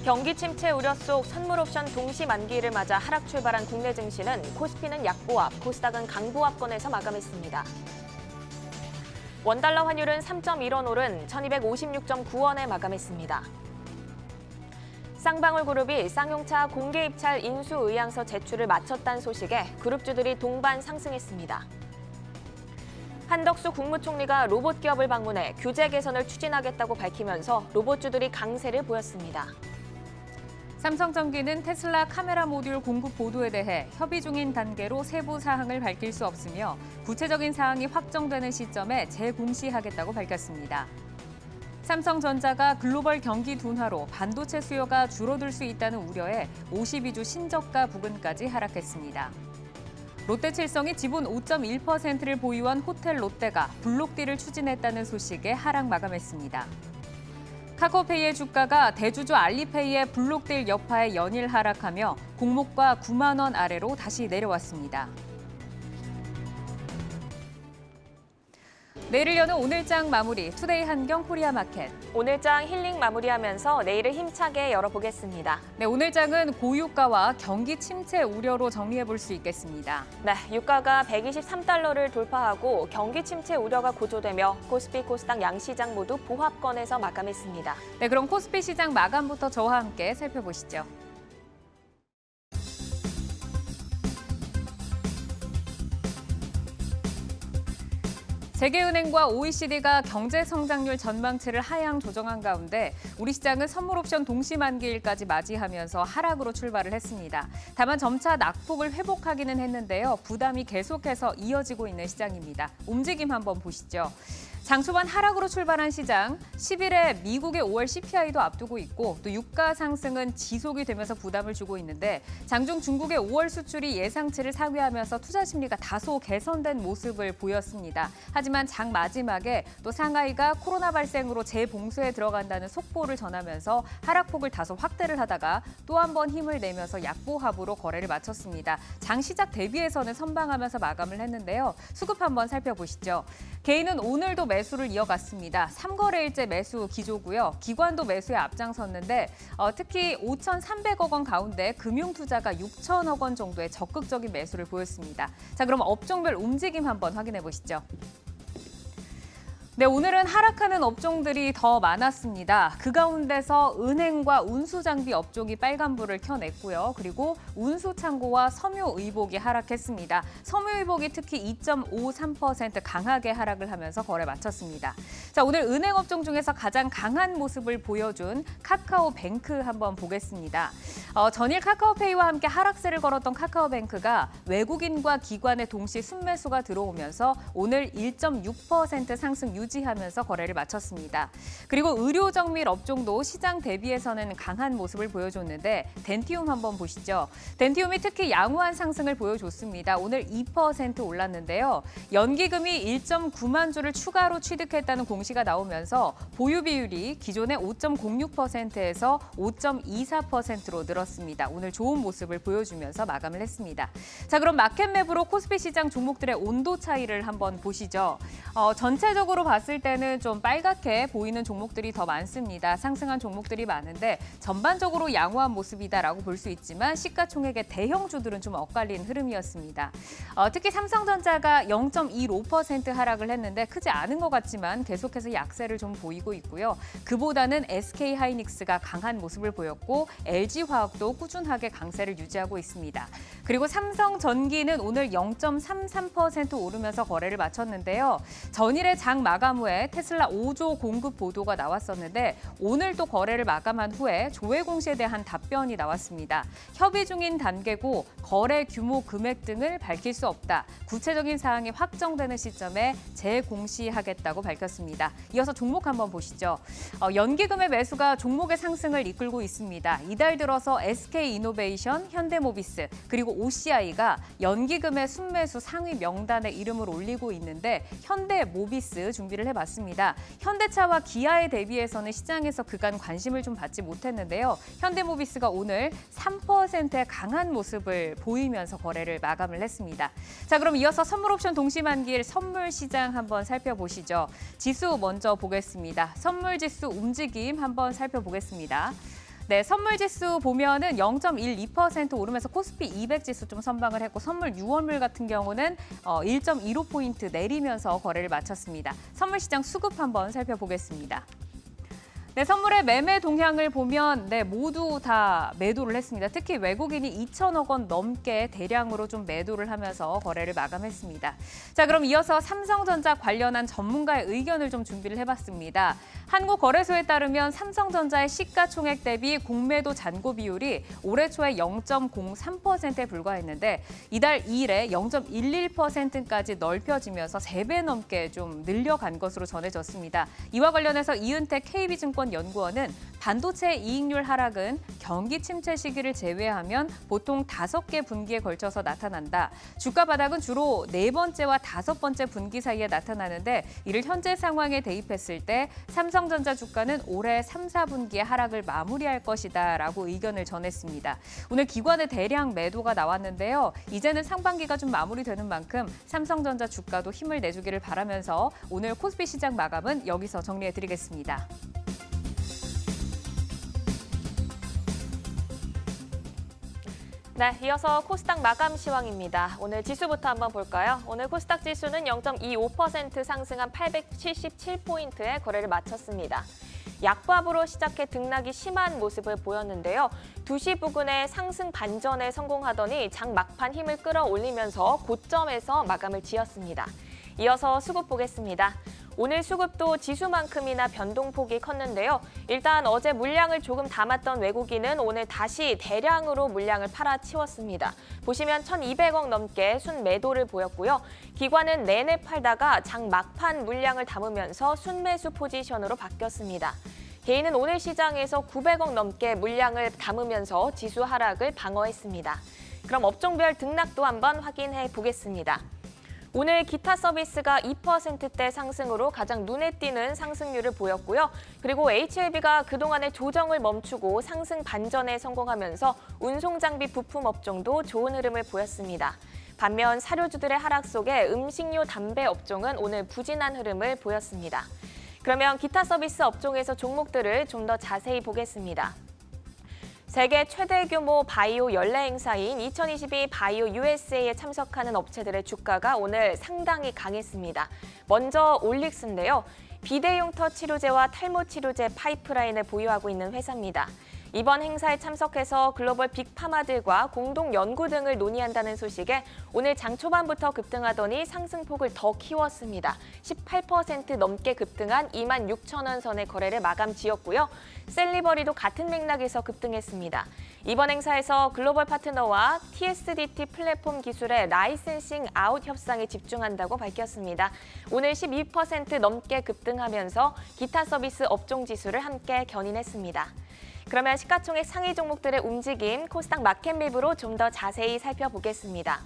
경기 침체 우려 속 선물 옵션 동시 만기를 맞아 하락 출발한 국내 증시는 코스피는 약보합, 코스닥은 강보합권에서 마감했습니다. 원달러 환율은 3.1원 오른 1256.9원에 마감했습니다. 쌍방울그룹이 쌍용차 공개 입찰 인수 의향서 제출을 마쳤다는 소식에 그룹주들이 동반 상승했습니다. 한덕수 국무총리가 로봇 기업을 방문해 규제 개선을 추진하겠다고 밝히면서 로봇주들이 강세를 보였습니다. 삼성전기는 테슬라 카메라 모듈 공급 보도에 대해 협의 중인 단계로 세부 사항을 밝힐 수 없으며 구체적인 사항이 확정되는 시점에 재공시하겠다고 밝혔습니다. 삼성전자가 글로벌 경기 둔화로 반도체 수요가 줄어들 수 있다는 우려에 52주 신저가 부근까지 하락했습니다. 롯데칠성이 지분 5.1%를 보유한 호텔 롯데가 블록딜을 추진했다는 소식에 하락 마감했습니다. 카카오페이의 주가가 대주주 알리페이의 블록딜 여파에 연일 하락하며 공모가 9만 원 아래로 다시 내려왔습니다. 내일을 여는 오늘장 마무리 투데이 한경 코리아마켓. 오늘장 힐링 마무리하면서 내일을 힘차게 열어보겠습니다. 네, 오늘장은 고유가와 경기 침체 우려로 정리해볼 수 있겠습니다. 네, 유가가 123달러를 돌파하고 경기 침체 우려가 고조되며 코스피, 코스닥 양시장 모두 보합권에서 마감했습니다. 네, 그럼 코스피 시장 마감부터 저와 함께 살펴보시죠. 세계은행과 OECD가 경제 성장률 전망치를 하향 조정한 가운데 우리 시장은 선물 옵션 동시 만기일까지 맞이하면서 하락으로 출발을 했습니다. 다만 점차 낙폭을 회복하기는 했는데요. 부담이 계속해서 이어지고 있는 시장입니다. 움직임 한번 보시죠. 장 초반 하락으로 출발한 시장, 10일에 미국의 5월 CPI도 앞두고 있고 또 유가 상승은 지속이 되면서 부담을 주고 있는데 장중 중국의 5월 수출이 예상치를 상회하면서 투자 심리가 다소 개선된 모습을 보였습니다. 하지만 장 마지막에 또 상하이가 코로나 발생으로 재봉쇄에 들어간다는 속보를 전하면서 하락폭을 다소 확대를 하다가 또 한 번 힘을 내면서 약보합으로 거래를 마쳤습니다. 장 시작 대비해서는 선방하면서 마감을 했는데요. 수급 한번 살펴보시죠. 개인은 오늘도 매수를 이어갔습니다. 3거래일째 매수 기조고요. 기관도 매수에 앞장섰는데 특히 5,300억 원 가운데 금융투자가 6천억 원 정도의 적극적인 매수를 보였습니다. 자, 그럼 업종별 움직임 한번 확인해 보시죠. 네, 오늘은 하락하는 업종들이 더 많았습니다. 그 가운데서 은행과 운수장비 업종이 빨간불을 켜냈고요. 그리고 운수창고와 섬유의복이 하락했습니다. 섬유의복이 특히 2.53% 강하게 하락을 하면서 거래 마쳤습니다. 자, 오늘 은행 업종 중에서 가장 강한 모습을 보여준 카카오뱅크 한번 보겠습니다. 전일 카카오페이와 함께 하락세를 걸었던 카카오뱅크가 외국인과 기관의 동시 순매수가 들어오면서 오늘 1.6% 상승 유지하면서 거래를 마쳤습니다. 그리고 의료정밀 업종도 시장 대비해서는 강한 모습을 보여줬는데 덴티움 한번 보시죠. 덴티움이 특히 양호한 상승을 보여줬습니다. 오늘 2% 올랐는데요. 연기금이 1.9만 주를 추가로 취득했다는 공시가 나오면서 보유 비율이 기존의 5.06%에서 5.24%로 늘었습니다. 오늘 좋은 모습을 보여주면서 마감을 했습니다. 자, 그럼 마켓맵으로 코스피 시장 종목들의 온도 차이를 한번 보시죠. 전체적으로 봤을 때는 좀 빨갛게 보이는 종목들이 더 많습니다. 상승한 종목들이 많은데 전반적으로 양호한 모습이다라고 볼 수 있지만 시가총액의 대형주들은 좀 엇갈린 흐름이었습니다. 특히 삼성전자가 0.25% 하락을 했는데 크지 않은 것 같지만 계속해서 약세를 좀 보이고 있고요. 그보다는 SK하이닉스가 강한 모습을 보였고 LG화학도 꾸준하게 강세를 유지하고 있습니다. 그리고 삼성전기는 오늘 0.33% 오르면서 거래를 마쳤는데요. 전일의 장 마감 후에 테슬라 5조 공급 보도가 나왔었는데 오늘 또 거래를 마감한 후에 조회 공시에 대한 답변이 나왔습니다. 협의 중인 단계고 거래 규모 금액 등을 밝힐 수 없다. 구체적인 사항이 확정되는 시점에 재공시하겠다고 밝혔습니다. 이어서 종목 한번 보시죠. 연기금의 매수가 종목의 상승을 이끌고 있습니다. 이달 들어서 SK이노베이션, 현대모비스 그리고 OCI가 연기금의 순매수 상위 명단에 이름을 올리고 있는데 현대모비스 준비를 해봤습니다. 현대차와 기아에 대비해서는 시장에서 그간 관심을 좀 받지 못했는데요. 현대모비스가 오늘 3%의 강한 모습을 보이면서 거래를 마감을 했습니다. 자, 그럼 이어서 선물옵션 동시만기일 선물 시장 한번 살펴보시죠. 지수 먼저 보겠습니다. 선물 지수 움직임 한번 살펴보겠습니다. 네, 선물 지수 보면은 0.12% 오르면서 코스피 200 지수 좀 선방을 했고 선물 유월물 같은 경우는 1.15포인트 내리면서 거래를 마쳤습니다. 선물 시장 수급 한번 살펴보겠습니다. 네, 선물의 매매 동향을 보면 모두 다 매도를 했습니다. 특히 외국인이 2천억 원 넘게 대량으로 좀 매도를 하면서 거래를 마감했습니다. 자, 그럼 이어서 삼성전자 관련한 전문가의 의견을 좀 준비를 해봤습니다. 한국거래소에 따르면 삼성전자의 시가총액 대비 공매도 잔고 비율이 올해 초에 0.03%에 불과했는데 이달 2일에 0.11%까지 넓혀지면서 3배 넘게 좀 늘려간 것으로 전해졌습니다. 이와 관련해서 이은택 KB증권 연구원은 반도체 이익률 하락은 경기 침체 시기를 제외하면 보통 5개 분기에 걸쳐서 나타난다. 주가 바닥은 주로 4번째와 5번째 분기 사이에 나타나는데 이를 현재 상황에 대입했을 때 삼성전자 주가는 올해 3, 4분기에 하락을 마무리할 것이다 라고 의견을 전했습니다. 오늘 기관의 대량 매도가 나왔는데요. 이제는 상반기가 좀 마무리되는 만큼 삼성전자 주가도 힘을 내주기를 바라면서 오늘 코스피 시장 마감은 여기서 정리해드리겠습니다. 네, 이어서 코스닥 마감 시황입니다. 오늘 지수부터 한번 볼까요? 오늘 코스닥 지수는 0.25% 상승한 877포인트에 거래를 마쳤습니다. 약밥으로 시작해 등락이 심한 모습을 보였는데요. 2시 부근에 상승 반전에 성공하더니 장 막판 힘을 끌어올리면서 고점에서 마감을 지었습니다. 이어서 수급 보겠습니다. 오늘 수급도 지수만큼이나 변동폭이 컸는데요. 일단 어제 물량을 조금 담았던 외국인은 오늘 다시 대량으로 물량을 팔아치웠습니다. 보시면 1,200억 넘게 순매도를 보였고요. 기관은 내내 팔다가 장 막판 물량을 담으면서 순매수 포지션으로 바뀌었습니다. 개인은 오늘 시장에서 900억 넘게 물량을 담으면서 지수 하락을 방어했습니다. 그럼 업종별 등락도 한번 확인해 보겠습니다. 오늘 기타 서비스가 2%대 상승으로 가장 눈에 띄는 상승률을 보였고요. 그리고 HLB가 그동안의 조정을 멈추고 상승 반전에 성공하면서 운송장비 부품 업종도 좋은 흐름을 보였습니다. 반면 사료주들의 하락 속에 음식료 담배 업종은 오늘 부진한 흐름을 보였습니다. 그러면 기타 서비스 업종에서 종목들을 좀 더 자세히 보겠습니다. 세계 최대 규모 바이오 연례 행사인 2022 바이오 USA에 참석하는 업체들의 주가가 오늘 상당히 강했습니다. 먼저 올릭스인데요. 비대용터 치료제와 탈모 치료제 파이프라인을 보유하고 있는 회사입니다. 이번 행사에 참석해서 글로벌 빅파마들과 공동 연구 등을 논의한다는 소식에 오늘 장 초반부터 급등하더니 상승폭을 더 키웠습니다. 18% 넘게 급등한 26,000원 선의 거래를 마감 지었고요. 셀리버리도 같은 맥락에서 급등했습니다. 이번 행사에서 글로벌 파트너와 TSDT 플랫폼 기술의 라이센싱 아웃 협상에 집중한다고 밝혔습니다. 오늘 12% 넘게 급등하면서 기타 서비스 업종 지수를 함께 견인했습니다. 그러면 시가총액 상위 종목들의 움직임 코스닥 마켓맵으로 좀 더 자세히 살펴보겠습니다.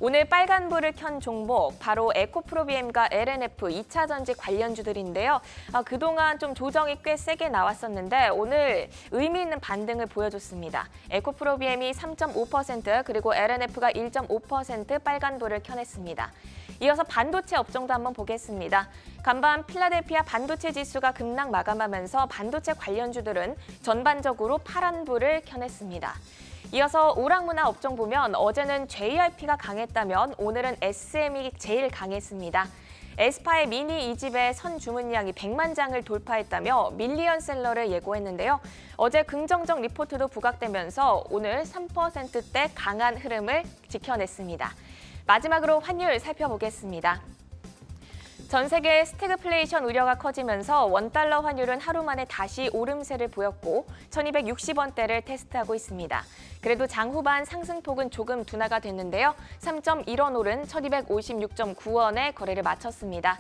오늘 빨간불을 켠 종목 바로 에코프로비엠과 LNF 2차 전지 관련주들인데요. 그동안 좀 조정이 꽤 세게 나왔었는데 오늘 의미 있는 반등을 보여줬습니다. 에코프로비엠이 3.5% 그리고 LNF가 1.5% 빨간불을 켜냈습니다. 이어서 반도체 업종도 한번 보겠습니다. 간밤 필라델피아 반도체 지수가 급락 마감하면서 반도체 관련주들은 전반적으로 파란불을 켜냈습니다. 이어서 오락문화 업종 보면 어제는 JYP가 강했다면 오늘은 SM이 제일 강했습니다. 에스파의 미니 2집의 선 주문량이 100만 장을 돌파했다며 밀리언셀러를 예고했는데요. 어제 긍정적 리포트도 부각되면서 오늘 3%대 강한 흐름을 지켜냈습니다. 마지막으로 환율 살펴보겠습니다. 전 세계 스태그플레이션 우려가 커지면서 원달러 환율은 하루 만에 다시 오름세를 보였고 1260원대를 테스트하고 있습니다. 그래도 장 후반 상승폭은 조금 둔화가 됐는데요. 3.1원 오른 1256.9원에 거래를 마쳤습니다.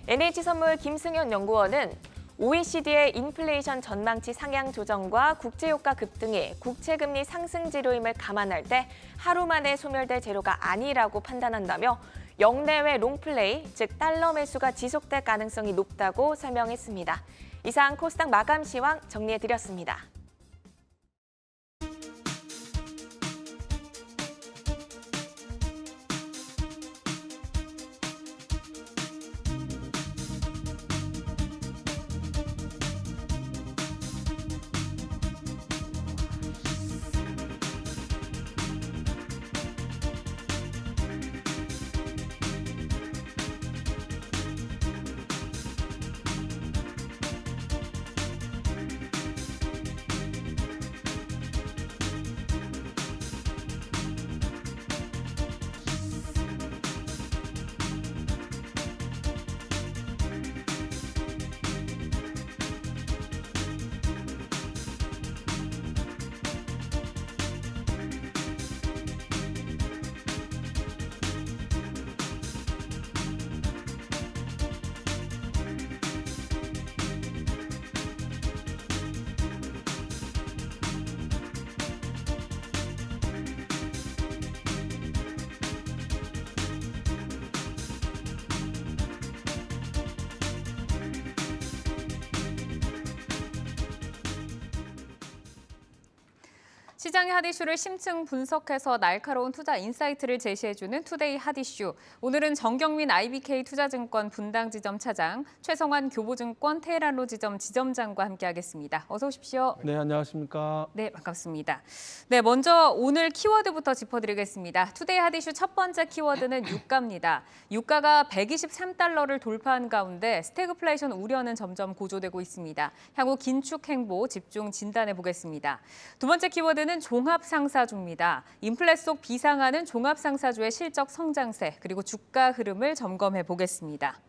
NH선물 김승현 연구원은 OECD의 인플레이션 전망치 상향 조정과 국제유가 급등이 국채금리 상승 재료임을 감안할 때 하루 만에 소멸될 재료가 아니라고 판단한다며 역내외 롱플레이, 즉 달러 매수가 지속될 가능성이 높다고 설명했습니다. 이상 코스닥 마감 시황 정리해드렸습니다. 시장의 핫이슈를 심층 분석해서 날카로운 투자 인사이트를 제시해주는 투데이 핫이슈. 오늘은 정경민 IBK 투자증권 분당지점 차장, 최성환 교보증권 테헤란로 지점 지점장과 함께하겠습니다. 어서 오십시오. 네, 안녕하십니까. 네, 반갑습니다. 네, 먼저 오늘 키워드부터 짚어드리겠습니다. 투데이 핫이슈 첫 번째 키워드는 유가입니다. 유가가 123달러를 돌파한 가운데 스태그플레이션 우려는 점점 고조되고 있습니다. 향후 긴축 행보 집중 진단해 보겠습니다. 두 번째 키워드는 종합상사주입니다. 인플레 속 비상하는 종합상사주의 실적 성장세 그리고 주가 흐름을 점검해 보겠습니다.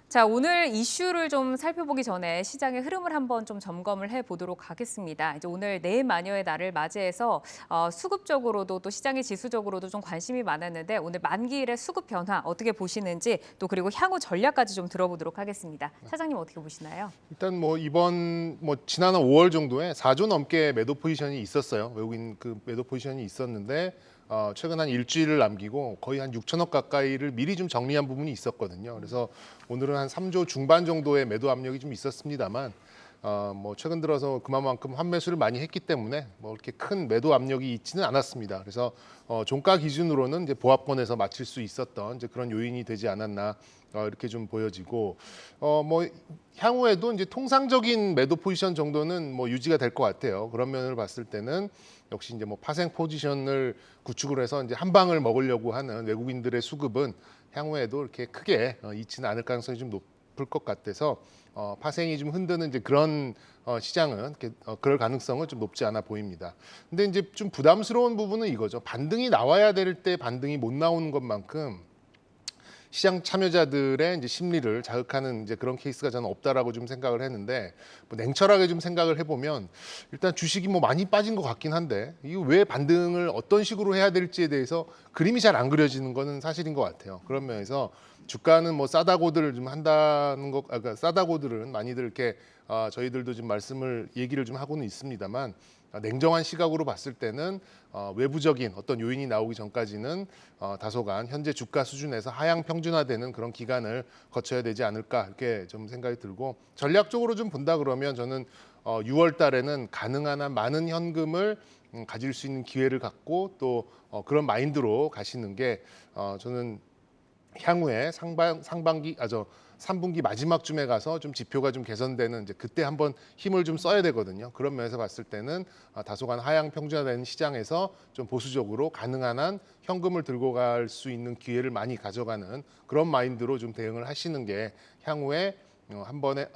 자, 오늘 이슈를 좀 살펴보기 전에 시장의 흐름을 한번 좀 점검을 해보도록 하겠습니다. 이제 오늘 내마녀의 날을 맞이해서 수급적으로도 또 시장의 지수적으로도 좀 관심이 많았는데 오늘 만기일의 수급 변화 어떻게 보시는지 또 그리고 향후 전략까지 좀 들어보도록 하겠습니다. 차장님 어떻게 보시나요? 일단 이번 지난 5월 정도에 4조 넘게 매도 포지션이 있었어요. 외국인 그 매도 포지션이 있었는데 최근 한 일주일을 남기고 거의 한 6천억 가까이를 미리 좀 정리한 부분이 있었거든요. 그래서 오늘은 한 3조 중반 정도의 매도 압력이 좀 있었습니다만 최근 들어서 그만큼 환매수를 많이 했기 때문에 이렇게 큰 매도 압력이 있지는 않았습니다. 그래서 종가 기준으로는 이제 보합권에서 맞출 수 있었던 이제 그런 요인이 되지 않았나 이렇게 좀 보여지고 향후에도 이제 통상적인 매도 포지션 정도는 유지가 될 것 같아요. 그런 면을 봤을 때는 역시 이제 파생 포지션을 구축을 해서 이제 한 방을 먹으려고 하는 외국인들의 수급은 향후에도 이렇게 크게 있지는 않을 가능성이 좀 높을 것 같아서 파생이 좀 흔드는 이제 그런 시장은 그럴 가능성은 좀 높지 않아 보입니다. 근데 이제 좀 부담스러운 부분은 이거죠. 반등이 나와야 될 때 반등이 못 나오는 것만큼 시장 참여자들의 이제 심리를 자극하는 이제 그런 케이스가 저는 없다라고 좀 생각을 했는데 냉철하게 좀 생각을 해보면 일단 주식이 많이 빠진 것 같긴 한데 이거 왜 반등을 어떤 식으로 해야 될지에 대해서 그림이 잘 안 그려지는 거는 사실인 것 같아요. 그런 면에서 주가는 싸다고들 좀 한다는 것, 그러니까 싸다고들은 많이들 이렇게 저희들도 좀 얘기를 좀 하고는 있습니다만 냉정한 시각으로 봤을 때는 외부적인 어떤 요인이 나오기 전까지는 다소간 현재 주가 수준에서 하향 평준화되는 그런 기간을 거쳐야 되지 않을까 이렇게 좀 생각이 들고 전략적으로 좀 본다 그러면 저는 6월 달에는 가능한 한 많은 현금을 가질 수 있는 기회를 갖고 또 그런 마인드로 가시는 게 저는 향후에 3분기 마지막쯤에 가서 좀 지표가 좀 개선되는 이제 그때 한번 힘을 좀 써야 되거든요. 그런 면에서 봤을 때는 다소간 하향 평준화된 시장에서 좀 보수적으로 가능한 한 현금을 들고 갈 수 있는 기회를 많이 가져가는 그런 마인드로 좀 대응을 하시는 게 향후에 한 번에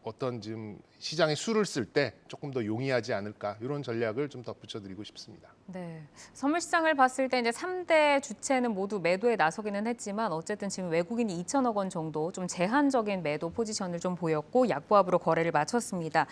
어떤 지금 시장의 수를 쓸 때 조금 더 용이하지 않을까 이런 전략을 좀 덧붙여드리고 싶습니다. 네, 선물 시장을 봤을 때 이제 3대 주체는 모두 매도에 나서기는 했지만 어쨌든 지금 외국인이 2천억 원 정도 좀 제한적인 매도 포지션을 좀 보였고 약보합으로 거래를 마쳤습니다.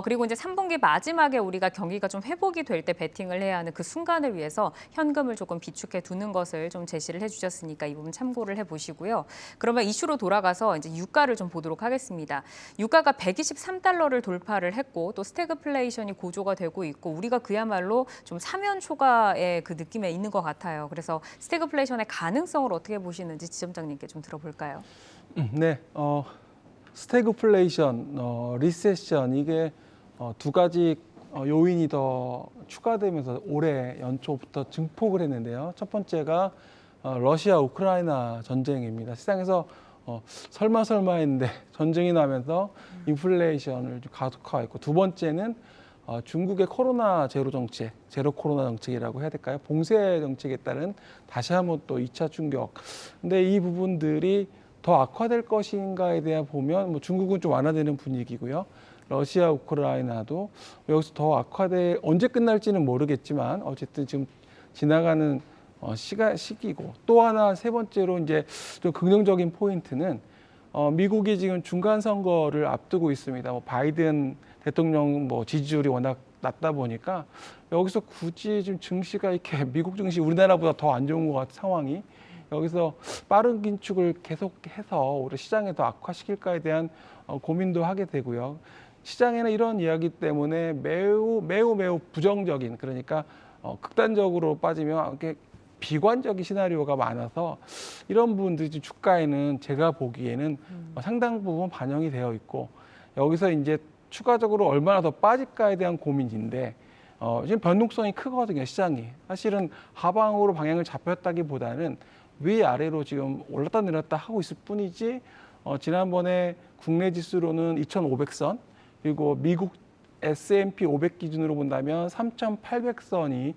그리고 이제 3분기 마지막에 우리가 경기가 좀 회복이 될 때 베팅을 해야 하는 그 순간을 위해서 현금을 조금 비축해 두는 것을 좀 제시를 해주셨으니까 이 부분 참고를 해보시고요. 그러면 이슈로 돌아가서 이제 유가를 좀 보도록 하겠습니다. 유가가 123달러를 돌파를 했고 또 스태그플레이션이 고조가 되고 있고 우리가 그야말로 좀 사면 초과의 그 느낌에 있는 것 같아요. 그래서 스태그플레이션의 가능성을 어떻게 보시는지 지점장님께 좀 들어볼까요? 네, 스태그플레이션, 리세션 이게 두 가지 요인이 더 추가되면서 올해 연초부터 증폭을 했는데요. 첫 번째가 러시아 우크라이나 전쟁입니다. 시장에서 설마 했는데 전쟁이 나면서 인플레이션을 가속화했고 두 번째는 중국의 코로나 제로 정책, 제로 코로나 정책이라고 해야 될까요? 봉쇄 정책에 따른 다시 한번 또 2차 충격. 근데 이 부분들이 더 악화될 것인가에 대해 보면 중국은 좀 완화되는 분위기고요. 러시아, 우크라이나도 여기서 더 언제 끝날지는 모르겠지만 어쨌든 지금 지나가는 시기고 또 하나 세 번째로 이제 좀 긍정적인 포인트는 미국이 지금 중간 선거를 앞두고 있습니다. 바이든 대통령 지지율이 워낙 낮다 보니까 여기서 굳이 지금 증시가 이렇게 미국 증시 우리나라보다 더 안 좋은 것 같은 상황이 여기서 빠른 긴축을 계속해서 우리 시장에 더 악화시킬까에 대한 고민도 하게 되고요. 시장에는 이런 이야기 때문에 매우 부정적인 그러니까 극단적으로 빠지면 이렇게 비관적인 시나리오가 많아서 이런 부분들이 주가에는 제가 보기에는 상당 부분 반영이 되어 있고 여기서 이제 추가적으로 얼마나 더 빠질까에 대한 고민인데 지금 변동성이 크거든요, 시장이. 사실은 하방으로 방향을 잡혔다기보다는 위아래로 지금 올랐다 내렸다 하고 있을 뿐이지, 지난번에 국내 지수로는 2,500선, 그리고 미국 S&P 500 기준으로 본다면 3,800선이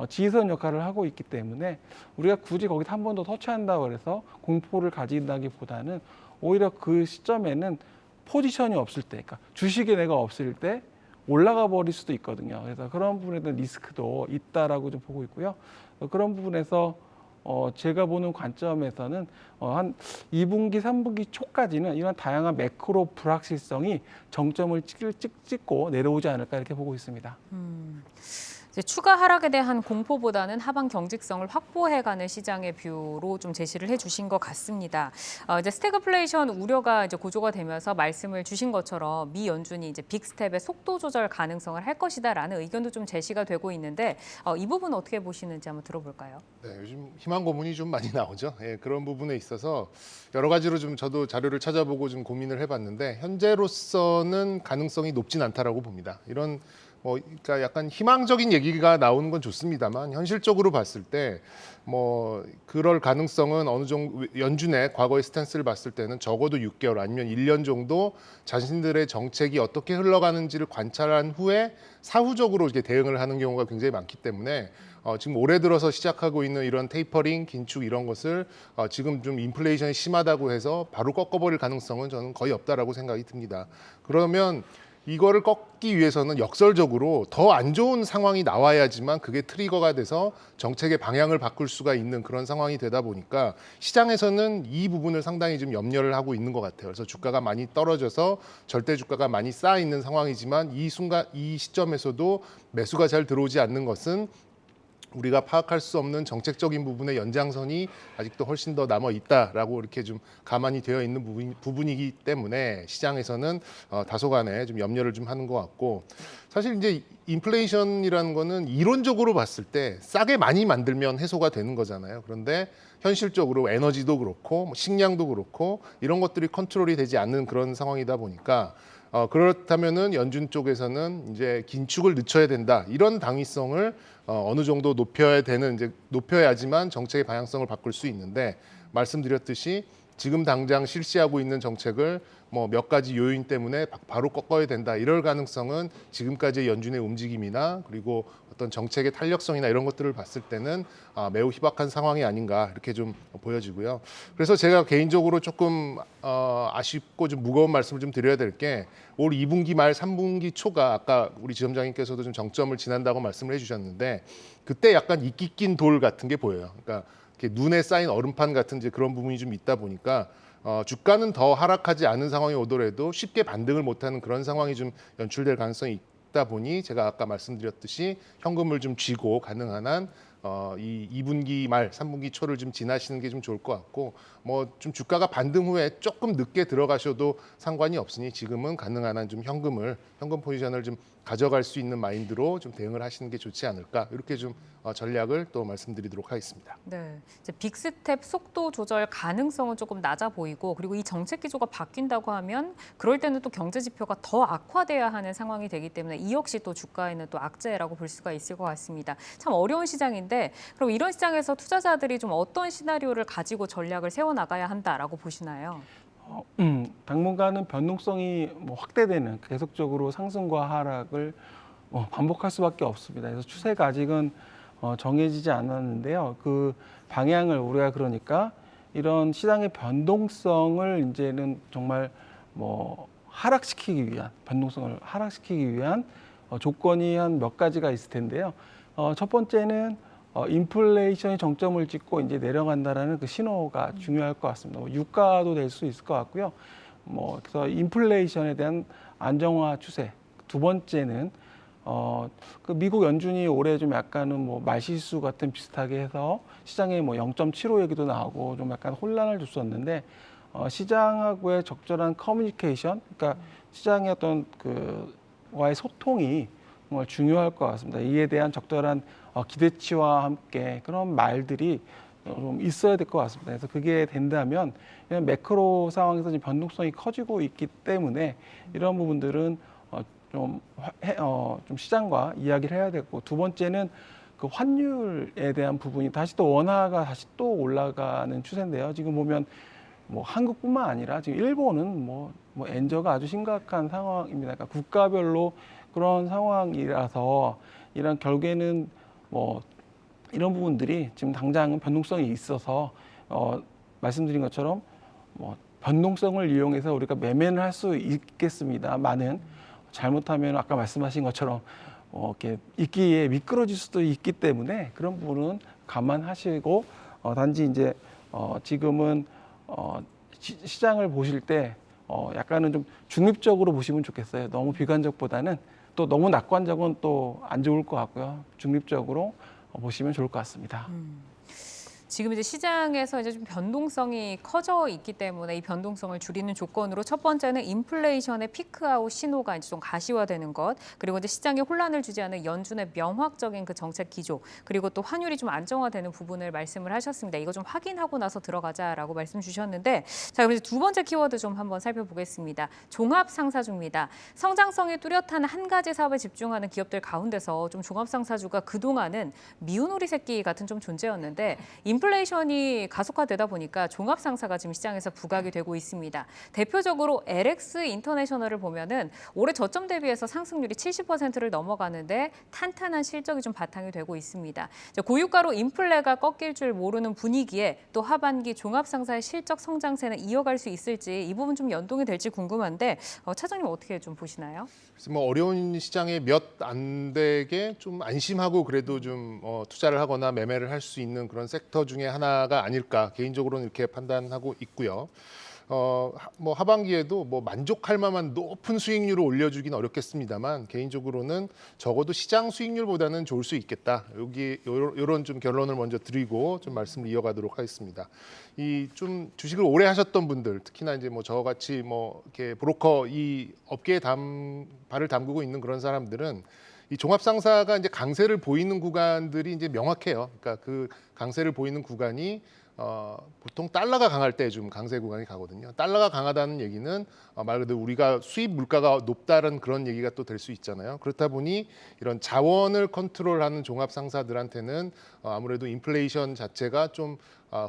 지지선 역할을 하고 있기 때문에 우리가 굳이 거기서 한 번 더 터치한다고 해서 공포를 가진다기보다는 오히려 그 시점에는 포지션이 없을 때, 그러니까 주식에 내가 없을 때 올라가 버릴 수도 있거든요. 그래서 그런 부분에 대한 리스크도 있다라고 좀 보고 있고요. 그런 부분에서 제가 보는 관점에서는 한 2분기, 3분기 초까지는 이런 다양한 매크로 불확실성이 정점을 찍고 내려오지 않을까 이렇게 보고 있습니다. 이제 추가 하락에 대한 공포보다는 하방 경직성을 확보해가는 시장의 뷰로 좀 제시를 해주신 것 같습니다. 이제 스태그플레이션 우려가 이제 고조가 되면서 말씀을 주신 것처럼 미 연준이 이제 빅스텝의 속도 조절 가능성을 할 것이다라는 의견도 좀 제시가 되고 있는데 이 부분 어떻게 보시는지 한번 들어볼까요? 네, 요즘 희망 고문이 좀 많이 나오죠. 예, 그런 부분에 있어서 여러 가지로 좀 저도 자료를 찾아보고 좀 고민을 해봤는데 현재로서는 가능성이 높진 않다라고 봅니다. 이런 그러니까 약간 희망적인 얘기가 나오는 건 좋습니다만 현실적으로 봤을 때 그럴 가능성은 어느 정도 연준의 과거의 스탠스를 봤을 때는 적어도 6개월 아니면 1년 정도 자신들의 정책이 어떻게 흘러가는지를 관찰한 후에 사후적으로 이렇게 대응을 하는 경우가 굉장히 많기 때문에 지금 올해 들어서 시작하고 있는 이런 테이퍼링, 긴축 이런 것을 지금 좀 인플레이션이 심하다고 해서 바로 꺾어버릴 가능성은 저는 거의 없다라고 생각이 듭니다. 그러면 이거를 꺾기 위해서는 역설적으로 더 안 좋은 상황이 나와야지만 그게 트리거가 돼서 정책의 방향을 바꿀 수가 있는 그런 상황이 되다 보니까 시장에서는 이 부분을 상당히 좀 염려를 하고 있는 것 같아요. 그래서 주가가 많이 떨어져서 절대 주가가 많이 쌓여 있는 상황이지만 이 순간 이 시점에서도 매수가 잘 들어오지 않는 것은 우리가 파악할 수 없는 정책적인 부분의 연장선이 아직도 훨씬 더 남아 있다라고 이렇게 좀 가만히 되어 있는 부분이기 때문에 시장에서는 다소간에 좀 염려를 좀 하는 것 같고 사실 이제 인플레이션이라는 거는 이론적으로 봤을 때 싸게 많이 만들면 해소가 되는 거잖아요. 그런데 현실적으로 에너지도 그렇고 식량도 그렇고 이런 것들이 컨트롤이 되지 않는 그런 상황이다 보니까 그렇다면은 연준 쪽에서는 이제 긴축을 늦춰야 된다 이런 당위성을 어느 정도 높여야지만 정책의 방향성을 바꿀 수 있는데 말씀드렸듯이 지금 당장 실시하고 있는 정책을 몇 가지 요인 때문에 바로 꺾어야 된다 이럴 가능성은 지금까지의 연준의 움직임이나 그리고 어떤 정책의 탄력성이나 이런 것들을 봤을 때는 매우 희박한 상황이 아닌가 이렇게 좀 보여지고요. 그래서 제가 개인적으로 조금 아쉽고 좀 무거운 말씀을 좀 드려야 될 게 올 2분기 말 3분기 초가 아까 우리 지점장님께서도 좀 정점을 지난다고 말씀을 해주셨는데 그때 약간 이끼 낀 돌 같은 게 보여요. 그러니까 이렇게 눈에 쌓인 얼음판 같은 이제 그런 부분이 좀 있다 보니까 주가는 더 하락하지 않은 상황이 오더라도 쉽게 반등을 못하는 그런 상황이 좀 연출될 가능성이 있다 보니 제가 아까 말씀드렸듯이 현금을 좀 쥐고 가능한 한 이 2분기 말 3분기 초를 좀 지나시는 게 좀 좋을 것 같고 좀 주가가 반등 후에 조금 늦게 들어가셔도 상관이 없으니 지금은 가능한 한 좀 현금 포지션을 좀 가져갈 수 있는 마인드로 좀 대응을 하시는 게 좋지 않을까 이렇게 좀 전략을 또 말씀드리도록 하겠습니다. 네, 이제 빅스텝 속도 조절 가능성은 조금 낮아 보이고 그리고 이 정책 기조가 바뀐다고 하면 그럴 때는 또 경제 지표가 더 악화돼야 하는 상황이 되기 때문에 이 역시 또 주가에는 또 악재라고 볼 수가 있을 것 같습니다. 참 어려운 시장인데 그럼 이런 시장에서 투자자들이 좀 어떤 시나리오를 가지고 전략을 세워나가야 한다라고 보시나요? 당분간은 변동성이 확대되는 계속적으로 상승과 하락을 반복할 수밖에 없습니다. 그래서 추세가 아직은 정해지지 않았는데요. 그 방향을 우리가 그러니까 이런 시장의 변동성을 이제는 정말 변동성을 하락시키기 위한 조건이 한 몇 가지가 있을 텐데요. 첫 번째는 인플레이션이 정점을 찍고 이제 내려간다라는 그 신호가 중요할 것 같습니다. 유가도 될 수 있을 것 같고요. 그래서 인플레이션에 대한 안정화 추세. 두 번째는 그 미국 연준이 올해 좀 약간은 말실수 같은 비슷하게 해서 시장에 0.75 얘기도 나오고 좀 약간 혼란을 줬었는데 시장하고의 적절한 커뮤니케이션, 그러니까 시장의 어떤 와의 소통이 정말 중요할 것 같습니다. 이에 대한 적절한 기대치와 함께 그런 말들이 좀 있어야 될 것 같습니다. 그래서 그게 된다면 이런 매크로 상황에서 지금 변동성이 커지고 있기 때문에 이런 부분들은 좀 시장과 이야기를 해야 되고, 두 번째는 그 환율에 대한 부분이 다시 또 원화가 다시 또 올라가는 추세인데요. 지금 보면 뭐 한국뿐만 아니라 지금 일본은 뭐 엔저가 아주 심각한 상황입니다. 그러니까 국가별로 그런 상황이라서 이런 결국에는 뭐 이런 부분들이 지금 당장은 변동성이 있어서 말씀드린 것처럼 뭐 변동성을 이용해서 우리가 매매를 할 수 있겠습니다만은 잘못하면 아까 말씀하신 것처럼 이렇게 있기에 미끄러질 수도 있기 때문에 그런 부분은 감안하시고 단지 이제 지금은 시장을 보실 때 약간은 좀 중립적으로 보시면 좋겠어요. 너무 비관적보다는 또 너무 낙관적은 또 안 좋을 것 같고요. 중립적으로 보시면 좋을 것 같습니다. 지금 이제 시장에서 이제 좀 변동성이 커져 있기 때문에 이 변동성을 줄이는 조건으로 첫 번째는 인플레이션의 피크아웃 신호가 이제 좀 가시화되는 것, 그리고 이제 시장에 혼란을 주지 않는 연준의 명확적인 그 정책 기조, 그리고 또 환율이 좀 안정화되는 부분을 말씀을 하셨습니다. 이거 좀 확인하고 나서 들어가자라고 말씀 주셨는데, 자, 그럼 이제 두 번째 키워드 좀 한번 살펴보겠습니다. 종합 상사주입니다. 성장성이 뚜렷한 한 가지 사업에 집중하는 기업들 가운데서 좀 종합 상사주가 그동안은 미운 오리 새끼 같은 좀 존재였는데 인플레이션이 가속화되다 보니까 종합 상사가 지금 시장에서 부각이 되고 있습니다. 대표적으로 LX 인터내셔널을 보면은 올해 저점 대비해서 상승률이 70%를 넘어가는데 탄탄한 실적이 좀 바탕이 되고 있습니다. 고유가로 인플레가 꺾일 줄 모르는 분위기에 또 하반기 종합 상사의 실적 성장세는 이어갈 수 있을지 이 부분 좀 연동이 될지 궁금한데 차장님 어떻게 좀 보시나요? 그래서 뭐 어려운 시장에 몇 안 되게 좀 안심하고 그래도 좀 투자를 하거나 매매를 할 수 있는 그런 섹터 중에 하나가 아닐까 개인적으로는 이렇게 판단하고 있고요. 뭐 하반기에도 뭐 만족할 만한 높은 수익률을 올려주긴 어렵겠습니다만 개인적으로는 적어도 시장 수익률보다는 좋을 수 있겠다. 여기 이런 좀 결론을 먼저 드리고 좀 말씀을 이어가도록 하겠습니다. 이 좀 주식을 오래 하셨던 분들, 특히나 이제 뭐 저같이 뭐 이렇게 브로커 이 업계에 발을 담그고 있는 그런 사람들은 이 종합상사가 이제 강세를 보이는 구간들이 이제 명확해요. 그러니까 그 강세를 보이는 구간이 보통 달러가 강할 때 좀 강세 구간이 가거든요. 달러가 강하다는 얘기는 말 그대로 우리가 수입 물가가 높다는 그런 얘기가 또 될 수 있잖아요. 그렇다 보니 이런 자원을 컨트롤하는 종합 상사들한테는 아무래도 인플레이션 자체가 좀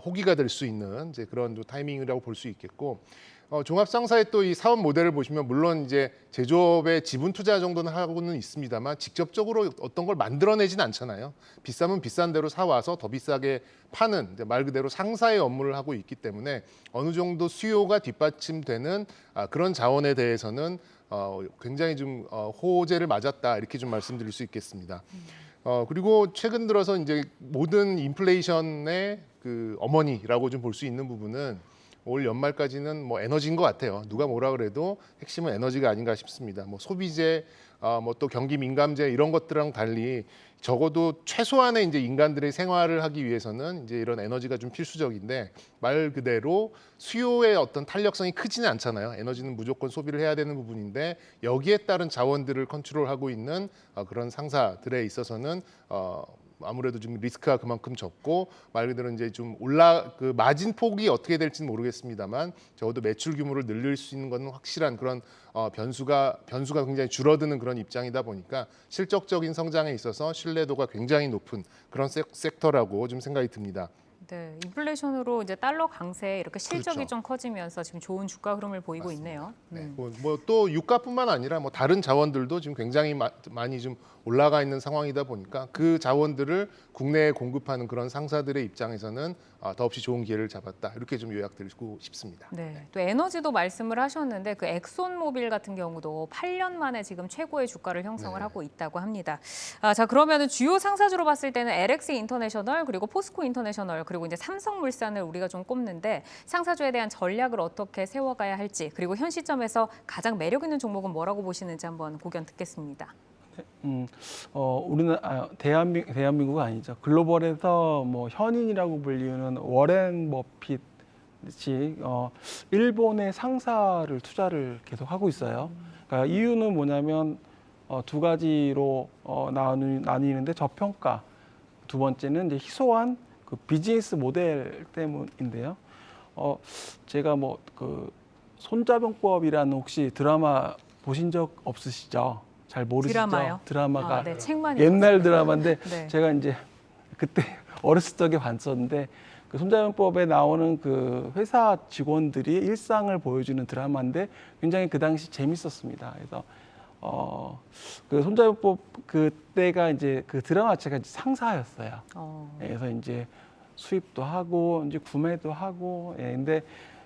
호기가 될 수 있는 이제 그런 타이밍이라고 볼 수 있겠고. 종합 상사의 또 이 사업 모델을 보시면 물론 이제 제조업의 지분 투자 정도는 하고는 있습니다만 직접적으로 어떤 걸 만들어내진 않잖아요. 비싸면 비싼 대로 사와서 더 비싸게 파는 이제 말 그대로 상사의 업무를 하고 있기 때문에 어느 정도 수요가 뒷받침되는 그런 자원에 대해서는 굉장히 좀 호재를 맞았다 이렇게 좀 말씀드릴 수 있겠습니다. 그리고 최근 들어서 이제 모든 인플레이션의 그 어머니라고 좀 볼 수 있는 부분은 올 연말까지는 뭐 에너지인 것 같아요. 누가 뭐라 그래도 핵심은 에너지가 아닌가 싶습니다. 뭐 소비재, 뭐 또 경기 민감재 이런 것들랑 달리 적어도 최소한의 이제 인간들의 생활을 하기 위해서는 이제 이런 에너지가 좀 필수적인데 말 그대로 수요의 어떤 탄력성이 크지는 않잖아요. 에너지는 무조건 소비를 해야 되는 부분인데 여기에 따른 자원들을 컨트롤하고 있는 그런 상사들에 있어서는 아무래도 좀 리스크가 그만큼 적고 말 그대로 이제 좀 그 마진 폭이 어떻게 될지는 모르겠습니다만 적어도 매출 규모를 늘릴 수 있는 것은 확실한 그런 변수가 굉장히 줄어드는 그런 입장이다 보니까 실적적인 성장에 있어서 신뢰도가 굉장히 높은 그런 섹터라고 좀 생각이 듭니다. 네, 인플레이션으로 이제 달러 강세 이렇게 실적이 그렇죠. 좀 커지면서 지금 좋은 주가 흐름을 보이고 맞습니다. 있네요. 네. 뭐 또 유가뿐만 아니라 뭐 다른 자원들도 지금 굉장히 많이 좀 올라가 있는 상황이다 보니까 그 자원들을 국내에 공급하는 그런 상사들의 입장에서는 더없이 좋은 기회를 잡았다 이렇게 좀 요약드리고 싶습니다. 네, 또 에너지도 말씀을 하셨는데 그 엑손모빌 같은 경우도 8년 만에 지금 최고의 주가를 형성을 하고 있다고 합니다. 자, 그러면은 주요 상사주로 봤을 때는 LX 인터내셔널 그리고 포스코 인터내셔널 그리고 이제 삼성물산을 우리가 좀 꼽는데 상사주에 대한 전략을 어떻게 세워가야 할지 그리고 현 시점에서 가장 매력 있는 종목은 뭐라고 보시는지 한번 고견 듣겠습니다. 우리는 대한민국 아니죠. 글로벌에서 뭐 현인이라고 불리는 워렌 버핏이 일본의 상사를 투자를 계속 하고 있어요. 그러니까 이유는 뭐냐면 두 가지로 나뉘는데 저평가, 두 번째는 이제 희소한 그 비즈니스 모델 때문인데요. 제가 뭐 그 손자병법이라는 혹시 드라마 보신 적 없으시죠? 잘 모르시죠? 드라마요? 드라마가 네, 책만 옛날 읽었어요. 드라마인데 네. 제가 이제 그때 어렸을 적에 봤었는데 그 손자병법에 나오는 그 회사 직원들이 일상을 보여주는 드라마인데 굉장히 그 당시 재밌었습니다. 그래서 그 손자병법 그때가 이제 그 드라마 자체가 이제 상사였어요. 그래서 이제 수입도 하고 이제 구매도 하고 근데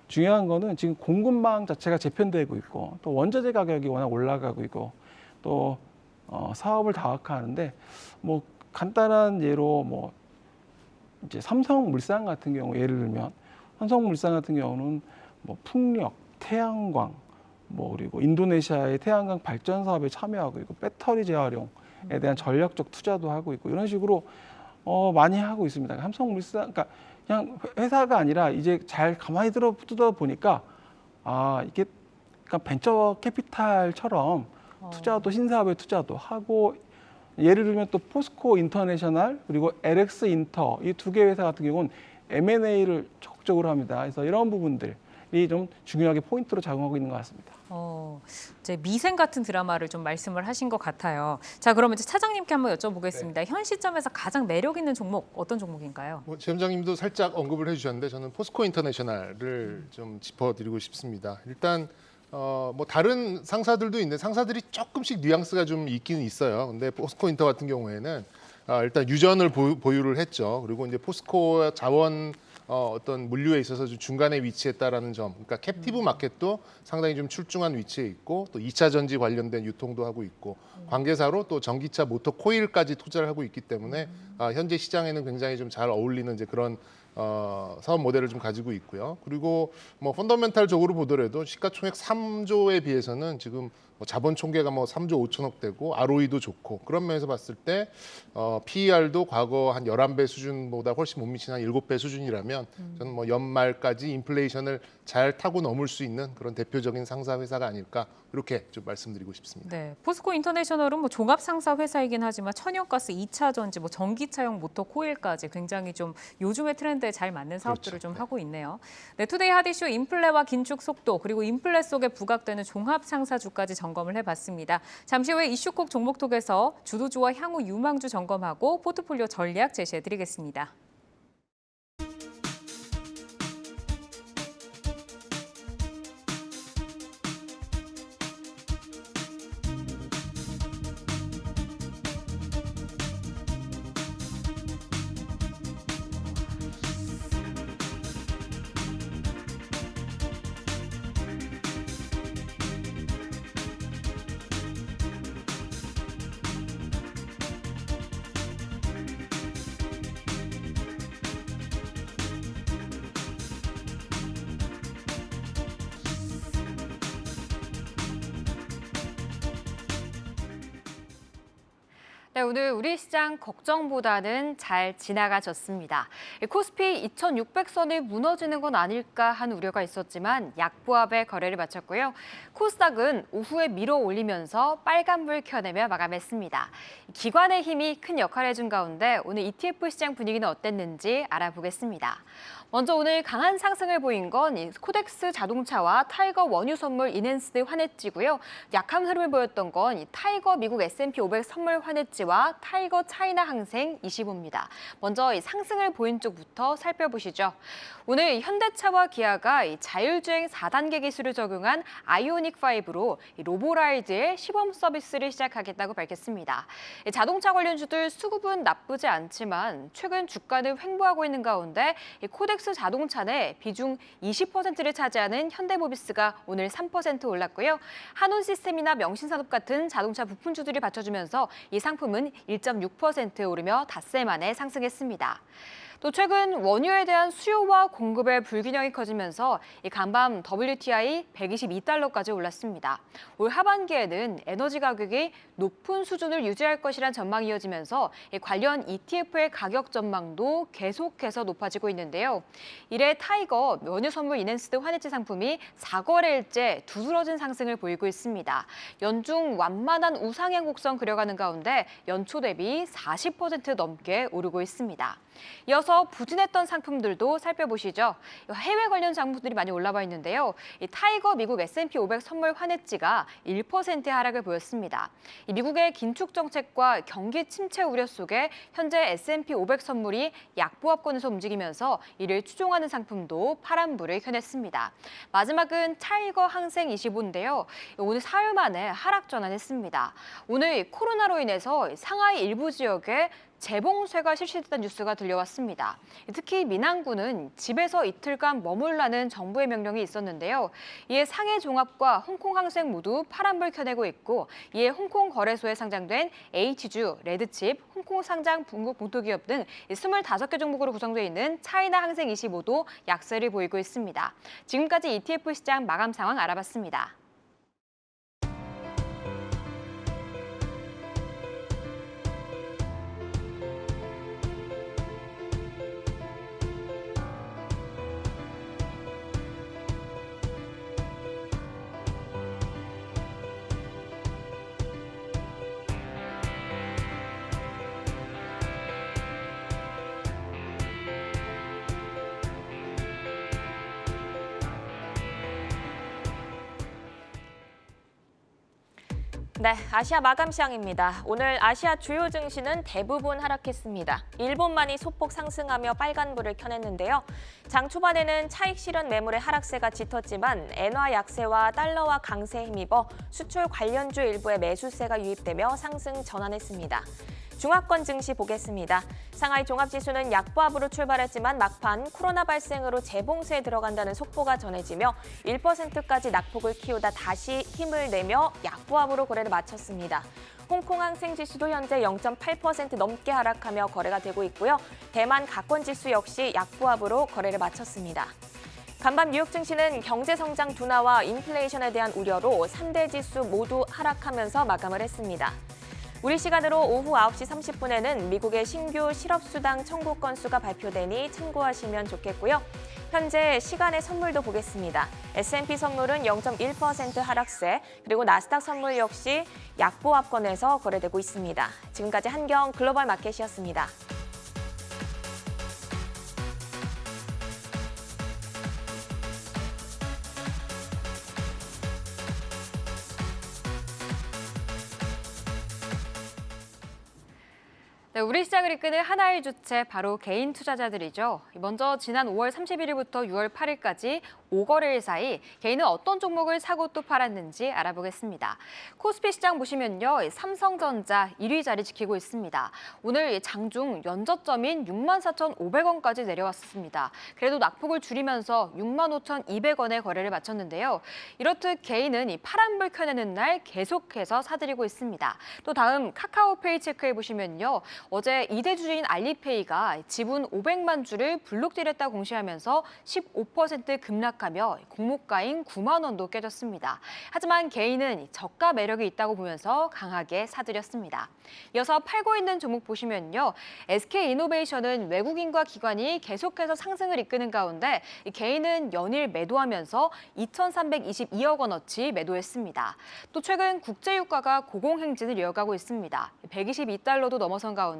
중요한 거는 지금 공급망 자체가 재편되고 있고 또 원자재 가격이 워낙 올라가고 있고 또 사업을 다각화하는데 뭐 간단한 예로 뭐 이제 삼성물산 같은 경우 예를 들면 삼성물산 같은 경우는 뭐 풍력, 태양광 뭐 그리고 인도네시아의 태양광 발전 사업에 참여하고 있고 배터리 재활용에 대한 전략적 투자도 하고 있고 이런 식으로 많이 하고 있습니다. 삼성물산 그러니까 그냥 회사가 아니라 이제 잘 가만히 뜯어 보니까 이게 그러니까 벤처 캐피탈처럼 투자도 신사업에 투자도 하고 예를 들면 또 포스코 인터내셔널 그리고 LX 인터 이 두 개 회사 같은 경우는 M&A를 적극적으로 합니다. 그래서 이런 부분들이 좀 중요하게 포인트로 작용하고 있는 것 같습니다. 이제 미생 같은 드라마를 좀 말씀을 하신 것 같아요. 자, 그러면 이제 차장님께 한번 여쭤보겠습니다. 현 시점에서 가장 매력 있는 종목 어떤 종목인가요? 지점장님도 살짝 언급을 해주셨는데 저는 포스코 인터내셔널을 좀 짚어드리고 싶습니다. 일단 뭐 다른 상사들도 있는데 상사들이 조금씩 뉘앙스가 좀 있긴 있어요. 근데 포스코 인터 같은 경우에는 일단 유전을 보유를 했죠. 그리고 이제 포스코 자원 어떤 물류에 있어서 좀 중간에 위치했다라는 점, 그러니까 캡티브 마켓도 상당히 좀 출중한 위치에 있고 또 2차 전지 관련된 유통도 하고 있고 관계사로 또 전기차 모터 코일까지 투자를 하고 있기 때문에 현재 시장에는 굉장히 좀 잘 어울리는 이제 그런 사업 모델을 좀 가지고 있고요. 그리고 뭐 펀더멘탈적으로 보더라도 시가총액 3조에 비해서는 지금 뭐 자본 총계가 뭐 3조 5천억 되고 ROE도 좋고 그런 면에서 봤을 때 PER도 과거 한 11배 수준보다 훨씬 못 미치는 한 7배 수준이라면 저는 뭐 연말까지 인플레이션을 잘 타고 넘을 수 있는 그런 대표적인 상사 회사가 아닐까 이렇게 좀 말씀드리고 싶습니다. 네, 포스코 인터내셔널은 뭐 종합 상사 회사이긴 하지만 천연가스, 2차 전지, 뭐 전기차용 모터 코일까지 굉장히 좀 요즘의 트렌드에 잘 맞는 사업들을 그렇죠. 좀 하고 있네요. 네, 투데이 핫이슈 인플레와 긴축 속도 그리고 인플레 속에 부각되는 종합 상사주까지 점검을 해봤습니다. 잠시 후에 이슈콕 종목톡에서 주도주와 향후 유망주 점검하고 포트폴리오 전략 제시해드리겠습니다. 네, 오늘 우리 시장 걱정보다는 잘 지나가졌습니다. 코스피 2,600선이 무너지는 건 아닐까 하는 우려가 있었지만 약보합의 거래를 마쳤고요. 코스닥은 오후에 밀어 올리면서 빨간불 켜내며 마감했습니다. 기관의 힘이 큰 역할을 해준 가운데 오늘 ETF 시장 분위기는 어땠는지 알아보겠습니다. 먼저 오늘 강한 상승을 보인 건 코덱스 자동차와 타이거 원유 선물 이넨스드 환해지고요. 약한 흐름을 보였던 건 타이거 미국 S&P 500 선물 환해지와 타이거 차이나 항생 25입니다. 먼저 이 상승을 보인 쪽부터 살펴보시죠. 오늘 현대차와 기아가 자율주행 4단계 기술을 적용한 아이오닉 5로 로보라이드의 시범 서비스를 시작하겠다고 밝혔습니다. 자동차 관련주들 수급은 나쁘지 않지만 최근 주가는 횡보하고 있는 가운데 코덱스 자동차 내 비중 20%를 차지하는 현대모비스가 오늘 3% 올랐고요. 한온시스템이나 명신산업 같은 자동차 부품주들이 받쳐주면서 이 상품은 1.6% 오르며 닷새 만에 상승했습니다. 또 최근 원유에 대한 수요와 공급의 불균형이 커지면서 이 간밤 WTI 122달러까지 올랐습니다. 올 하반기에는 에너지 가격이 높은 수준을 유지할 것이란 전망이 이어지면서 이 관련 ETF의 가격 전망도 계속해서 높아지고 있는데요. 이래 타이거 원유 선물 이넨스드 환해지 상품이 4거래일째 두드러진 상승을 보이고 있습니다. 연중 완만한 우상향 곡선 그려가는 가운데 연초 대비 40% 넘게 오르고 있습니다. 이어서 이어서 부진했던 상품들도 살펴보시죠. 해외 관련 상품들이 많이 올라와 있는데요. 이 타이거 미국 S&P 500 선물 환해지가 1%의 하락을 보였습니다. 이 미국의 긴축 정책과 경기 침체 우려 속에 현재 S&P 500 선물이 약보합권에서 움직이면서 이를 추종하는 상품도 파란불을 켜냈습니다. 마지막은 타이거 항생 25인데요. 오늘 사흘 만에 하락 전환했습니다. 오늘 코로나로 인해서 상하이 일부 지역에 재봉쇄가 실시됐다는 뉴스가 들려왔습니다. 특히 민항구는 집에서 이틀간 머물라는 정부의 명령이 있었는데요. 이에 상해 종합과 홍콩 항생 모두 파란불 켜내고 있고, 이에 홍콩 거래소에 상장된 H주, 레드칩, 홍콩 상장 중국 봉토기업 등 25개 종목으로 구성되어 있는 차이나 항생 25도 약세를 보이고 있습니다. 지금까지 ETF 시장 마감 상황 알아봤습니다. 네, 아시아 마감 시황입니다. 오늘 아시아 주요 증시는 대부분 하락했습니다. 일본만이 소폭 상승하며 빨간불을 켜냈는데요. 장 초반에는 차익 실현 매물의 하락세가 짙었지만 엔화 약세와 달러와 강세에 힘입어 수출 관련주 일부의 매수세가 유입되며 상승 전환했습니다. 중화권 증시 보겠습니다. 상하이 종합지수는 약보합으로 출발했지만 막판 코로나 발생으로 재봉쇄에 들어간다는 속보가 전해지며 1%까지 낙폭을 키우다 다시 힘을 내며 약보합으로 거래를 마쳤습니다. 홍콩 항생지수도 현재 0.8% 넘게 하락하며 거래가 되고 있고요. 대만 가권지수 역시 약보합으로 거래를 마쳤습니다. 간밤 뉴욕 증시는 경제 성장 둔화와 인플레이션에 대한 우려로 3대 지수 모두 하락하면서 마감을 했습니다. 우리 시간으로 오후 9시 30분에는 미국의 신규 실업수당 청구 건수가 발표되니 참고하시면 좋겠고요. 현재 시간의 선물도 보겠습니다. S&P 선물은 0.1% 하락세, 그리고 나스닥 선물 역시 약보합권에서 거래되고 있습니다. 지금까지 한경 글로벌 마켓이었습니다. 네, 우리 시장을 이끄는 하나의 주체 바로 개인 투자자들이죠. 먼저 지난 5월 31일부터 6월 8일까지 5거래일 사이 개인은 어떤 종목을 사고 또 팔았는지 알아보겠습니다. 코스피 시장 보시면요, 삼성전자 1위 자리 지키고 있습니다. 오늘 장중 연저점인 64,500원까지 내려왔습니다. 그래도 낙폭을 줄이면서 65,200원에 거래를 마쳤는데요. 이렇듯 개인은 이 파란불 켜내는 날 계속해서 사들이고 있습니다. 또 다음 카카오페이 체크해 보시면요, 어제 2대 주주인 알리페이가 지분 500만 주를 블록딜했다 공시하면서 15% 급락하며 공모가인 9만 원도 깨졌습니다. 하지만 개인은 저가 매력이 있다고 보면서 강하게 사들였습니다. 이어서 팔고 있는 종목 보시면요, SK이노베이션은 외국인과 기관이 계속해서 상승을 이끄는 가운데 개인은 연일 매도하면서 2,322억 원어치 매도했습니다. 또 최근 국제유가가 고공행진을 이어가고 있습니다. 122달러도 넘어선 가운데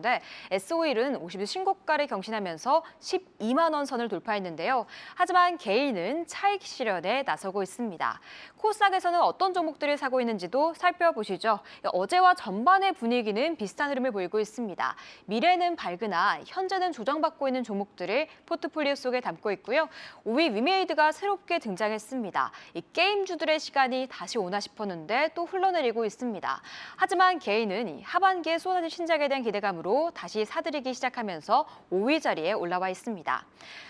S-오일은 50일 신고가를 경신하면서 12만 원 선을 돌파했는데요. 하지만 개인은 차익 실현에 나서고 있습니다. 코스닥에서는 어떤 종목들을 사고 있는지도 살펴보시죠. 어제와 전반의 분위기는 비슷한 흐름을 보이고 있습니다. 미래는 밝으나 현재는 조정받고 있는 종목들을 포트폴리오 속에 담고 있고요. 5위 위메이드가 새롭게 등장했습니다. 이 게임주들의 시간이 다시 오나 싶었는데 또 흘러내리고 있습니다. 하지만 개인은 하반기에 쏟아질 신작에 대한 기대감으로 다시 사들이기 시작하면서 5위 자리에 올라와 있습니다.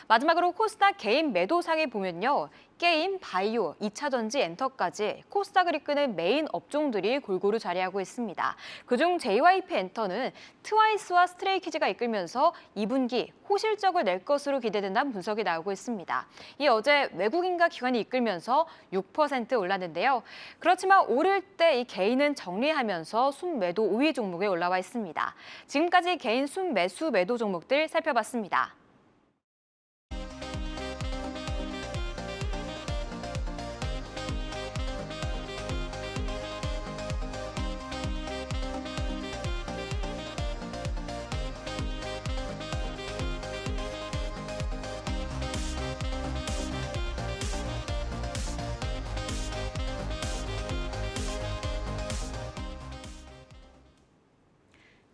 마지막으로 코스닥 개인 매도상에 보면요, 게임, 바이오, 2차전지, 엔터까지 코스닥을 이끄는 메인 업종들이 골고루 자리하고 있습니다. 그중 JYP 엔터는 트와이스와 스트레이키즈가 이끌면서 2분기 호실적을 낼 것으로 기대된다는 분석이 나오고 있습니다. 이 어제 외국인과 기관이 이끌면서 6% 올랐는데요. 그렇지만 오를 때 이 개인은 정리하면서 순매도 5위 종목에 올라와 있습니다. 지금까지 개인 순매수 매도 종목들 살펴봤습니다.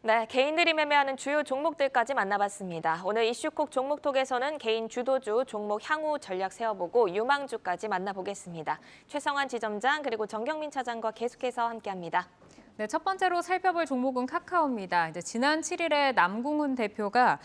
네, 개인들이 매매하는 주요 종목들까지 만나봤습니다. 오늘 이슈콕 종목톡에서는 개인 주도주, 종목 향후 전략 세워보고 유망주까지 만나보겠습니다. 최성환 지점장 그리고 정경민 차장과 계속해서 함께합니다. 네, 첫 번째로 살펴볼 종목은 카카오입니다. 이제 지난 7일에 남궁훈 대표가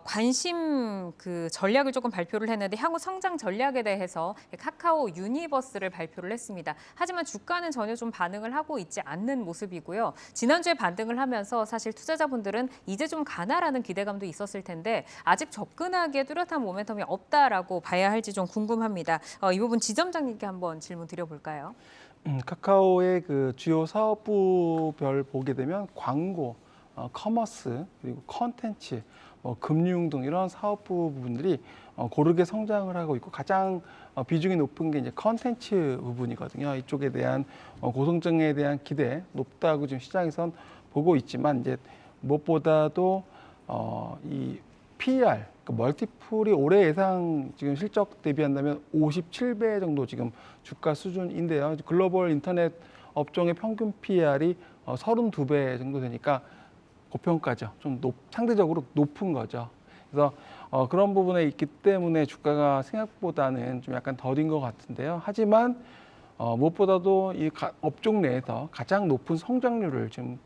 관심 전략을 조금 발표를 했는데 향후 성장 전략에 대해서 카카오 유니버스를 발표를 했습니다. 하지만 주가는 전혀 좀 반응을 하고 있지 않는 모습이고요. 지난주에 반등을 하면서 사실 투자자분들은 이제 좀 가나라는 기대감도 있었을 텐데 아직 접근하기에 뚜렷한 모멘텀이 없다라고 봐야 할지 좀 궁금합니다. 이 부분 지점장님께 한번 질문 드려볼까요? 카카오의 그 주요 사업부별 보게 되면 광고, 커머스, 그리고 컨텐츠, 금융 등 이런 사업부 부분들이 고르게 성장을 하고 있고 가장 비중이 높은 게 이제 컨텐츠 부분이거든요. 이쪽에 대한 고성장에 대한 기대 높다고 지금 시장에선 보고 있지만 이제 무엇보다도 이 PER, 멀티플이 올해 예상 지금 실적 대비한다면 57배 정도 지금 주가 수준인데요. 글로벌 인터넷 업종의 평균 PER이 32배 정도 되니까 고평가죠. 좀 상대적으로 높은 거죠. 그래서 그런 부분에 있기 때문에 주가가 생각보다는 좀 약간 더딘 것 같은데요. 하지만 무엇보다도 이 업종 내에서 가장 높은 성장률을 지금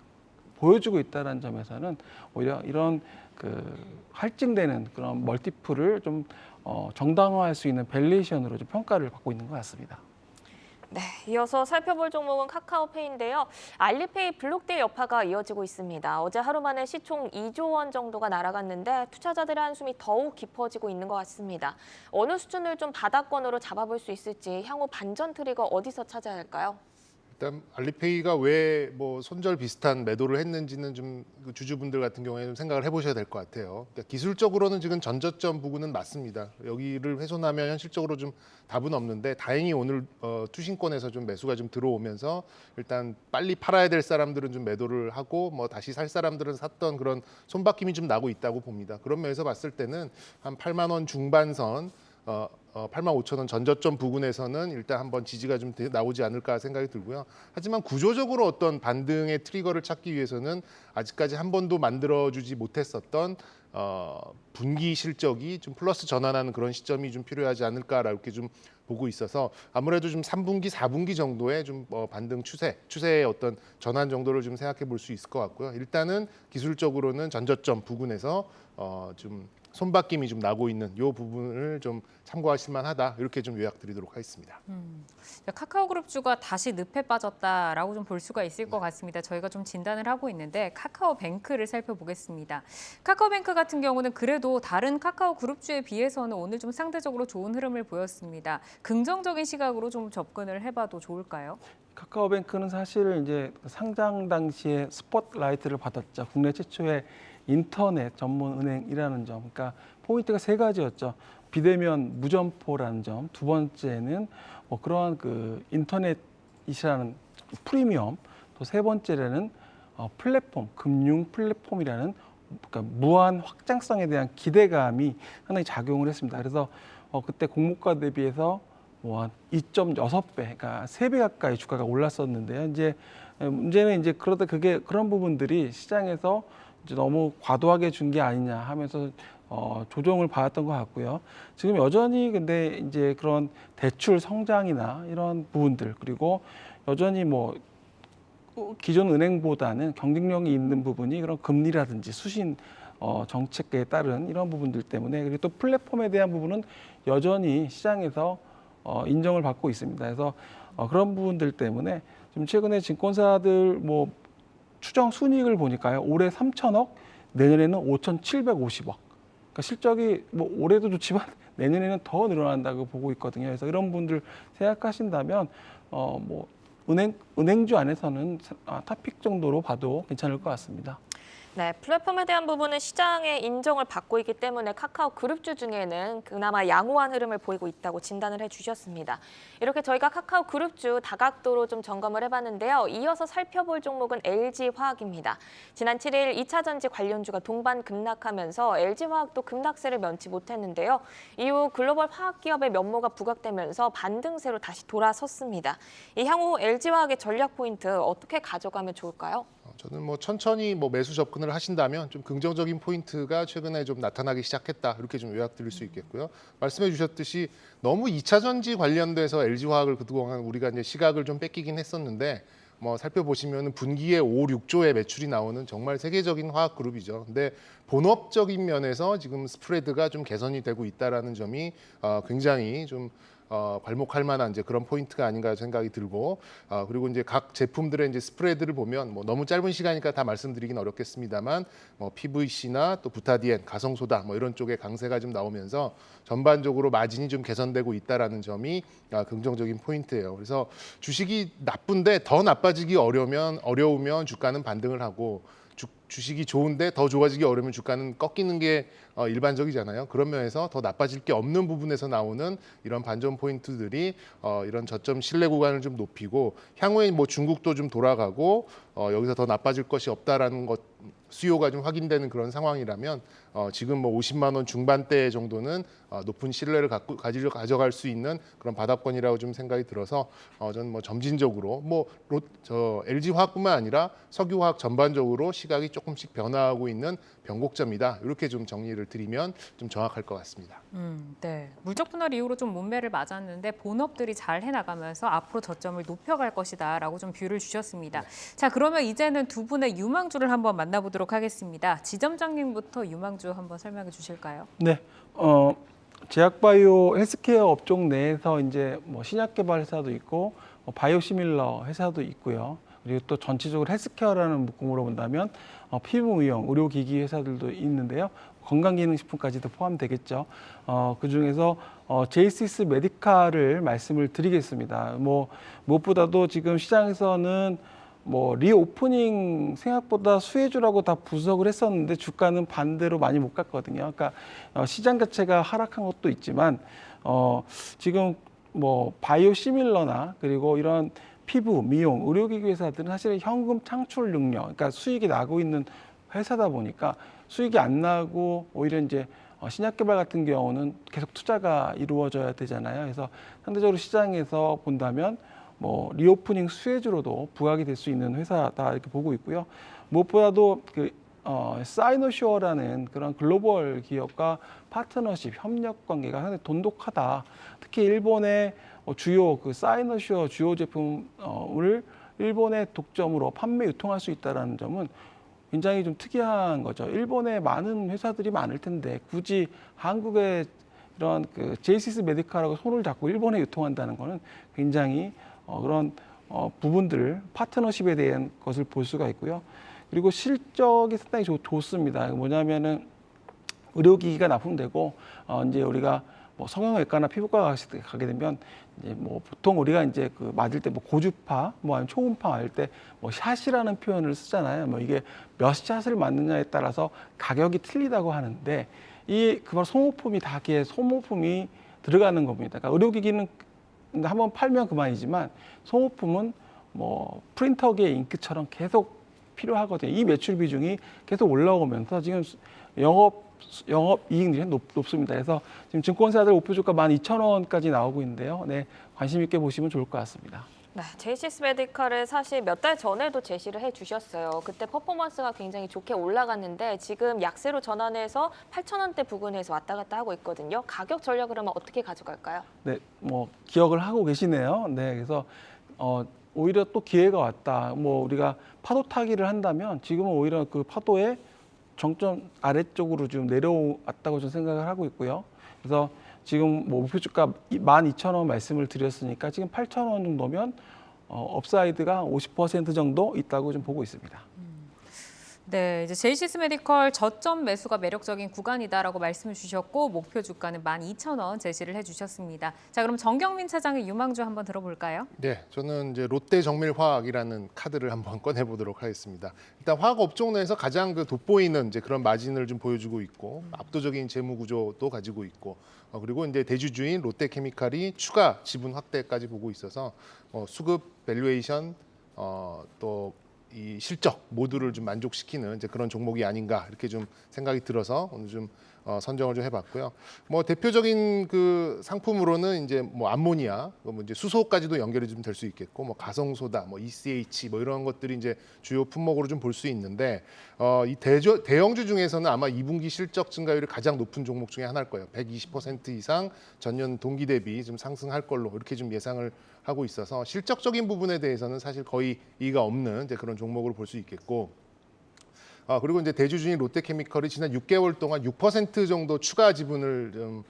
보여주고 있다는 점에서는 오히려 이런 할증되는 그런 멀티플을 좀 정당화할 수 있는 밸류에이션으로 좀 평가를 받고 있는 것 같습니다. 네, 이어서 살펴볼 종목은 카카오페이인데요. 알리페이 블록딜 여파가 이어지고 있습니다. 어제 하루 만에 시총 2조 원 정도가 날아갔는데 투자자들의 한숨이 더욱 깊어지고 있는 것 같습니다. 어느 수준을 좀 바닥권으로 잡아볼 수 있을지 향후 반전 트리거 어디서 찾아야 할까요? 일단 알리페이가 왜 손절 비슷한 매도를 했는지는 좀 주주분들 같은 경우에 좀 생각을 해보셔야 될 것 같아요. 그러니까 기술적으로는 지금 전저점 부근은 맞습니다. 여기를 훼손하면 현실적으로 좀 답은 없는데 다행히 오늘 투신권에서 좀 매수가 좀 들어오면서 일단 빨리 팔아야 될 사람들은 좀 매도를 하고 다시 살 사람들은 샀던 그런 손바뀜이 좀 나고 있다고 봅니다. 그런 면에서 봤을 때는 한 8만 원 중반선 8만 5천 원 전저점 부근에서는 일단 한번 지지가 좀 나오지 않을까 생각이 들고요. 하지만 구조적으로 어떤 반등의 트리거를 찾기 위해서는 아직까지 한 번도 만들어주지 못했었던 분기 실적이 좀 플러스 전환하는 그런 시점이 좀 필요하지 않을까라고 이렇게 좀 보고 있어서 아무래도 좀 3분기, 4분기 정도의 좀 반등 추세의 어떤 전환 정도를 좀 생각해 볼 수 있을 것 같고요. 일단은 기술적으로는 전저점 부근에서 좀 손바뀜이 좀 나고 있는 이 부분을 좀 참고하실 만하다 이렇게 좀 요약드리도록 하겠습니다. 카카오그룹주가 다시 늪에 빠졌다라고 좀 볼 수가 있을 것 같습니다. 저희가 좀 진단을 하고 있는데 카카오뱅크를 살펴보겠습니다. 카카오뱅크 같은 경우는 그래도 다른 카카오그룹주에 비해서는 오늘 좀 상대적으로 좋은 흐름을 보였습니다. 긍정적인 시각으로 좀 접근을 해봐도 좋을까요? 카카오뱅크는 사실 이제 상장 당시에 스포트라이트를 받았죠. 국내 최초의 인터넷 전문 은행이라는 점, 그러니까 포인트가 세 가지였죠. 비대면 무점포라는 점, 두 번째는 그러한 인터넷이라는 프리미엄, 또 세 번째는 플랫폼, 금융 플랫폼이라는 그러니까 무한 확장성에 대한 기대감이 상당히 작용을 했습니다. 그래서 그때 공모가 대비해서 한 2.6배, 그러니까 3배 가까이 주가가 올랐었는데요. 이제 문제는 이제 그런 부분들이 시장에서 이제 너무 과도하게 준 게 아니냐 하면서 조정을 받았던 것 같고요. 지금 여전히 근데 이제 그런 대출 성장이나 이런 부분들 그리고 여전히 기존 은행보다는 경쟁력이 있는 부분이 그런 금리라든지 수신 정책에 따른 이런 부분들 때문에 그리고 또 플랫폼에 대한 부분은 여전히 시장에서 인정을 받고 있습니다. 그래서 그런 부분들 때문에 지금 최근에 증권사들 추정 순이익을 보니까요. 올해 3천억, 내년에는 5,750억. 그러니까 실적이 올해도 좋지만 내년에는 더 늘어난다고 보고 있거든요. 그래서 이런 분들 생각하신다면 은행주 안에서는 탑픽 정도로 봐도 괜찮을 것 같습니다. 네, 플랫폼에 대한 부분은 시장의 인정을 받고 있기 때문에 카카오 그룹주 중에는 그나마 양호한 흐름을 보이고 있다고 진단을 해주셨습니다. 이렇게 저희가 카카오 그룹주 다각도로 좀 점검을 해봤는데요. 이어서 살펴볼 종목은 LG화학입니다. 지난 7일 2차 전지 관련주가 동반 급락하면서 LG화학도 급락세를 면치 못했는데요. 이후 글로벌 화학기업의 면모가 부각되면서 반등세로 다시 돌아섰습니다. 이 향후 LG화학의 전략 포인트 어떻게 가져가면 좋을까요? 저는 뭐 천천히 뭐 매수 접근을 하신다면 좀 긍정적인 포인트가 최근에 좀 나타나기 시작했다 이렇게 좀 요약드릴 수 있겠고요. 말씀해 주셨듯이 너무 2차 전지 관련돼서 LG화학을 그동안 우리가 이제 시각을 좀 뺏기긴 했었는데 뭐 살펴보시면 분기에 5, 6조의 매출이 나오는 정말 세계적인 화학 그룹이죠. 근데 본업적인 면에서 지금 스프레드가 좀 개선이 되고 있다라는 점이 굉장히 좀 괄목할 만한 이제 그런 포인트가 아닌가 생각이 들고 그리고 이제 각 제품들의 이제 스프레드를 보면 뭐 너무 짧은 시간이니까 다 말씀드리긴 어렵겠습니다만 뭐 PVC나 또 부타디엔, 가성소다 뭐 이런 쪽에 강세가 좀 나오면서 전반적으로 마진이 좀 개선되고 있다라는 점이 긍정적인 포인트예요. 그래서 주식이 나쁜데 더 나빠지기 어려우면 주가는 반등을 하고 주식이 좋은데 더 좋아지기 어려우면 주가는 꺾이는 게 일반적이잖아요. 그런 면에서 더 나빠질 게 없는 부분에서 나오는 이런 반전 포인트들이 이런 저점 신뢰 구간을 좀 높이고 향후에 뭐 중국도 좀 돌아가고 여기서 더 나빠질 것이 없다라는 것 수요가 좀 확인되는 그런 상황이라면 지금 뭐 50만 원 중반대 정도는 높은 신뢰를 가져갈 수 있는 그런 바닥권이라고 좀 생각이 들어서 저는 뭐 점진적으로 LG화학뿐만 아니라 석유화학 전반적으로 시각이 조금씩 변화하고 있는 변곡점이다. 이렇게 좀 정리를 드리면 좀 정확할 것 같습니다. 네. 물적 분할 이후로 좀 문매를 맞았는데 본업들이 잘 해나가면서 앞으로 저점을 높여갈 것이다라고 좀 뷰를 주셨습니다. 자, 그러면 이제는 두 분의 유망주를 한번 만나보도록 하겠습니다. 지점장님부터 유망주 한번 설명해 주실까요? 네, 제약바이오 헬스케어 업종 내에서 이제 뭐 신약 개발 회사도 있고 바이오시밀러 회사도 있고요. 그리고 또 전체적으로 헬스케어라는 묶음으로 본다면 피부 미용, 의료기기 회사들도 있는데요. 건강기능식품까지도 포함되겠죠. 그 중에서 제이시스 메디칼을 말씀을 드리겠습니다. 뭐 무엇보다도 지금 시장에서는 뭐 리오프닝 생각보다 수혜주라고 다 분석을 했었는데 주가는 반대로 많이 못 갔거든요. 그러니까 시장 자체가 하락한 것도 있지만 지금 뭐 바이오시밀러나 그리고 이런 피부, 미용, 의료기기 회사들은 사실은 현금 창출 능력, 그러니까 수익이 나고 있는 회사다 보니까 수익이 안 나고 오히려 이제 신약 개발 같은 경우는 계속 투자가 이루어져야 되잖아요. 그래서 상대적으로 시장에서 본다면 뭐 리오프닝 수혜주로도 부각이 될 수 있는 회사다 이렇게 보고 있고요. 무엇보다도 사이노슈어라는 그런 글로벌 기업과 파트너십, 협력 관계가 상당히 돈독하다. 특히 일본의 주요 사이노슈어 주요 제품을 일본의 독점으로 판매 유통할 수 있다는 점은 굉장히 좀 특이한 거죠. 일본에 많은 회사들이 많을 텐데 굳이 한국의 이런 제이시스 메디칼하고 손을 잡고 일본에 유통한다는 것은 굉장히 그런 부분들 파트너십에 대한 것을 볼 수가 있고요. 그리고 실적이 상당히 좋습니다. 뭐냐면은 의료기기가 납품되고 이제 우리가 뭐 성형외과나 피부과 가게 되면 이제 뭐 보통 우리가 이제 맞을 때 뭐 고주파 뭐 아니면 초음파 맞을 때 뭐 샷이라는 표현을 쓰잖아요. 뭐 이게 몇 샷을 맞느냐에 따라서 가격이 틀리다고 하는데 바로 소모품이 다 소모품이 들어가는 겁니다. 그러니까 의료기기는 한번 팔면 그만이지만 소모품은 뭐 프린터기의 잉크처럼 계속 필요하거든요. 이 매출 비중이 계속 올라오면서 지금 영업 이익률이 높습니다. 그래서 지금 증권사들 목표 주가 12,000원까지 나오고 있는데요. 네, 관심 있게 보시면 좋을 것 같습니다. 네, 제이시스 메디칼을 사실 몇 달 전에도 제시를 해주셨어요. 그때 퍼포먼스가 굉장히 좋게 올라갔는데 지금 약세로 전환해서 8,000원대 부근에서 왔다 갔다 하고 있거든요. 가격 전략 그러면 어떻게 가져갈까요? 네, 뭐 기억을 하고 계시네요. 네, 그래서 오히려 또 기회가 왔다. 뭐 우리가 파도 타기를 한다면 지금은 오히려 그 파도의 정점 아래쪽으로 좀 내려왔다고 저는 생각을 하고 있고요. 그래서 지금 뭐 목표 주가 12,000원 말씀을 드렸으니까 지금 8,000원 정도면 업사이드가 50% 정도 있다고 좀 보고 있습니다. 네, 이제 제이시스 메디컬 저점 매수가 매력적인 구간이다라고 말씀을 주셨고 목표 주가는 12,000원 제시를 해주셨습니다. 자, 그럼 정경민 차장의 유망주 한번 들어볼까요? 네, 저는 이제 롯데정밀화학이라는 카드를 한번 꺼내보도록 하겠습니다. 일단 화학 업종 내에서 가장 돋보이는 이제 그런 마진을 좀 보여주고 있고 압도적인 재무 구조도 가지고 있고 그리고 이제 대주주인 롯데케미칼이 추가 지분 확대까지 보고 있어서 수급, 밸류에이션 또 이 실적 모두를 좀 만족시키는 이제 그런 종목이 아닌가 이렇게 좀 생각이 들어서 오늘 좀 선정을 좀 해봤고요. 뭐 대표적인 그 상품으로는 이제 뭐 암모니아, 뭐 이제 수소까지도 연결이 좀 될 수 있겠고, 뭐 가성소다, 뭐 ECH 뭐 이런 것들이 이제 주요 품목으로 좀 볼 수 있는데, 이 대형주 중에서는 아마 2분기 실적 증가율이 가장 높은 종목 중에 하나일 거예요. 120% 이상 전년 동기 대비 좀 상승할 걸로 이렇게 좀 예상을 하고 있어서 실적적인 부분에 대해서는 사실 거의 이의가 없는 이제 그런 종목으로 볼 수 있겠고. 그리고 이제 대주주인 롯데케미컬이 지난 6개월 동안 6% 정도 추가 지분을 좀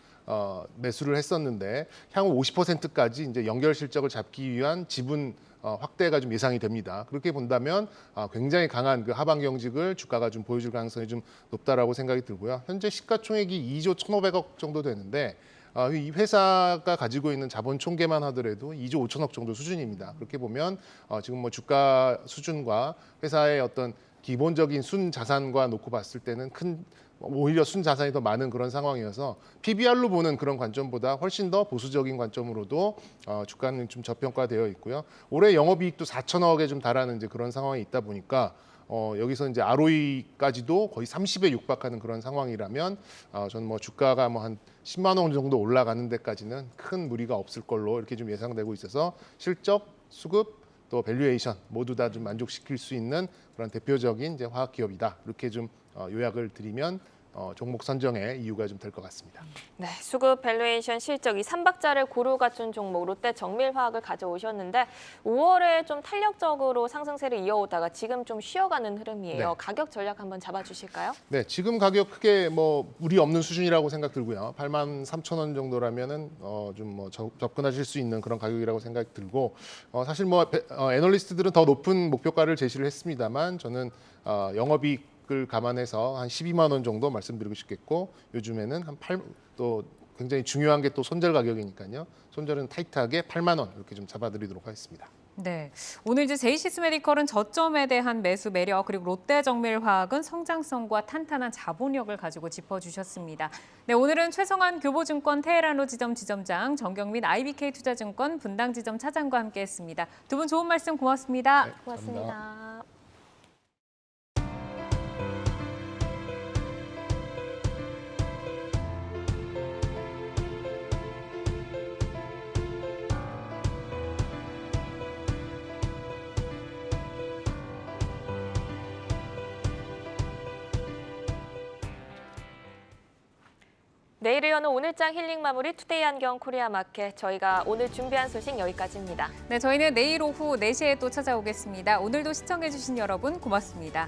매수를 했었는데 향후 50%까지 이제 연결 실적을 잡기 위한 지분 확대가 좀 예상이 됩니다. 그렇게 본다면 굉장히 강한 그 하반 경직을 주가가 좀 보여줄 가능성이 좀 높다라고 생각이 들고요. 현재 시가총액이 2조 1,500억 정도 되는데 이 회사가 가지고 있는 자본 총계만 하더라도 2조 5천억 정도 수준입니다. 그렇게 보면 지금 뭐 주가 수준과 회사의 어떤 기본적인 순자산과 놓고 봤을 때는 오히려 순자산이 더 많은 그런 상황이어서 PBR로 보는 그런 관점보다 훨씬 더 보수적인 관점으로도 주가는 좀 저평가되어 있고요. 올해 영업이익도 4천억에 좀 달하는 이제 그런 상황이 있다 보니까 여기서 이제 ROE까지도 거의 30에 육박하는 그런 상황이라면 저는 뭐 주가가 뭐 한 10만 원 정도 올라가는 데까지는 큰 무리가 없을 걸로 이렇게 좀 예상되고 있어서 실적, 수급 또 밸류에이션 모두 다 좀 만족시킬 수 있는 그런 대표적인 이제 화학 기업이다. 이렇게 좀 요약을 드리면 종목 선정의 이유가 좀 될 것 같습니다. 네, 수급, 밸류에이션, 실적 이 3박자를 고루 갖춘 종목 롯데 정밀화학을 가져오셨는데 5월에 좀 탄력적으로 상승세를 이어오다가 지금 좀 쉬어가는 흐름이에요. 네. 가격 전략 한번 잡아주실까요? 네, 지금 가격 크게 뭐 무리 없는 수준이라고 생각 들고요. 83,000원 정도라면은 좀 뭐 접근하실 수 있는 그런 가격이라고 생각 들고 사실 뭐 애널리스트들은 더 높은 목표가를 제시를 했습니다만 저는 영업이익을 감안해서 한 12만 원 정도 말씀드리고 싶겠고 요즘에는 또 굉장히 중요한 게 또 손절 가격이니까요. 손절은 타이트하게 8만 원 이렇게 좀 잡아드리도록 하겠습니다. 네, 오늘 이제 제이시스 메디컬은 저점에 대한 매수 매력 그리고 롯데정밀화학은 성장성과 탄탄한 자본력을 가지고 짚어주셨습니다. 네, 오늘은 최성환 교보증권 테헤란로 지점 지점장, 정경민 IBK투자증권 분당 지점 차장과 함께했습니다. 두 분 좋은 말씀 고맙습니다. 네, 고맙습니다. 감사합니다. 내일을 여는 오늘장 힐링 마무리 투데이 안경 코리아 마켓. 저희가 오늘 준비한 소식 여기까지입니다. 네, 저희는 내일 오후 4시에 또 찾아오겠습니다. 오늘도 시청해주신 여러분 고맙습니다.